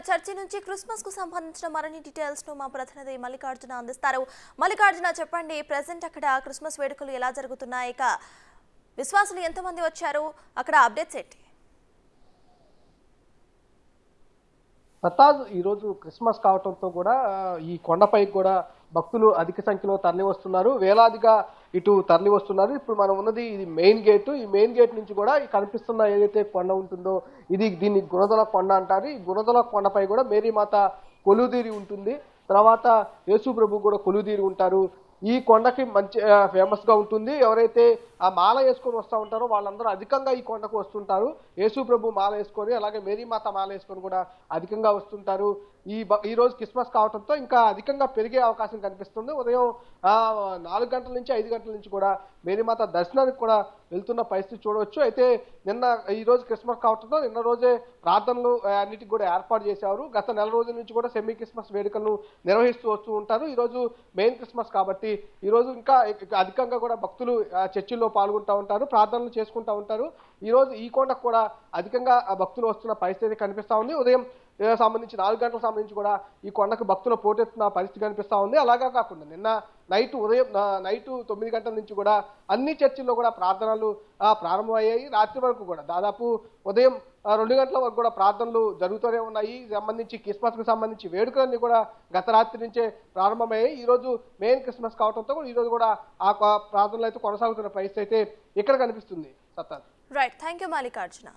Church నుంచి Christmas కు సంబంధించిన మరిన్ని డీటెయిల్స్ ను మా ప్రతినిధి మల్లికార్జున అందిస్తారు. మల్లికార్జున చెప్పండి, ప్రెజెంట్ అక్కడ క్రిస్మస్ వేడుకలు ఎలా జరుగుతున్నాయి, ఇక విశ్వాసులు ఎంతమంది వచ్చారు, అక్కడ అప్డేట్స్ ఏంటి? ప్రతాజ్ ఈరోజు క్రిస్మస్ కావడంతో కూడా ఈ కొండపైకి కూడా భక్తులు అధిక సంఖ్యలో తరలి వస్తున్నారు. వేలాదిగా ఇటు తరలి వస్తున్నారు. ఇప్పుడు మనం ఉన్నది ఇది మెయిన్ గేట్. ఈ మెయిన్ గేట్ నుంచి కూడా ఈ కనిపిస్తున్న ఏదైతే కొండ ఉంటుందో దీన్ని గుణదల కొండ అంటారు. ఈ గుణదల కొండపై కూడా మేరీమాత కొలువుదీరి ఉంటుంది. తర్వాత యేసు ప్రభు కూడా కొలువుదీరి ఉంటారు. ఈ కొండకి మంచి ఫేమస్ గా ఉంటుంది. ఎవరైతే ఆ మాల వేసుకొని వస్తూ ఉంటారో వాళ్ళందరూ అధికంగా ఈ కొండకు వస్తుంటారు. యేసు ప్రభు మాల వేసుకొని, అలాగే మేరీమాత మాల వేసుకొని కూడా అధికంగా వస్తుంటారు. ఈ రోజు క్రిస్మస్ కావడంతో ఇంకా అధికంగా పెరిగే అవకాశం కనిపిస్తుంది. ఉదయం 4 గంటల నుంచి 5 గంటల నుంచి కూడా మేరీమాత దర్శనానికి కూడా వెళ్తున్న పరిస్థితి చూడవచ్చు. అయితే ఈ రోజు క్రిస్మస్ కావడంతో నిన్న రోజే ప్రార్థనలు అన్నిటికి కూడా ఏర్పాటు చేశారు. గత నెల రోజుల నుంచి కూడా సెమీ క్రిస్మస్ వేడుకలను నిర్వహిస్తూ వస్తూ ఉంటారు. ఈ రోజు మెయిన్ క్రిస్మస్ కాబట్టి ఈ రోజు ఇంకా అధికంగా కూడా భక్తులు చర్చిల్లో పాల్గొంటూ ఉంటారు, ప్రార్థనలు చేసుకుంటూ ఉంటారు. ఈ రోజు ఈ కొండకు కూడా అధికంగా భక్తులు వస్తున్న పరిస్థితి కనిపిస్తా ఉంది. ఉదయం సంబంధించి 4 గంటలకు సంబంధించి కూడా ఈ కొండకు భక్తులు పోటెత్తున్న పరిస్థితి కనిపిస్తా ఉంది. అలాగా కాకుండా నిన్న ఉదయం నైట్ 9 గంటల నుంచి కూడా అన్ని చర్చిల్లో కూడా ప్రార్థనలు ప్రారంభమయ్యాయి. రాత్రి వరకు కూడా దాదాపు ఉదయం 2 గంటల వరకు కూడా ప్రార్థనలు జరుగుతూనే ఉన్నాయి. సంబంధించి క్రిస్మస్ కు సంబంధించి వేడుకలన్నీ కూడా గత రాత్రి నుంచే ప్రారంభమయ్యాయి. ఈ రోజు మెయిన్ క్రిస్మస్ కావడంతో కూడా ఈ రోజు కూడా ఆ ప్రార్థనలు అయితే కొనసాగుతున్న పరిస్థితి అయితే ఇక్కడ కనిపిస్తుంది. సత్తా. Right, thank you Mallikarjuna.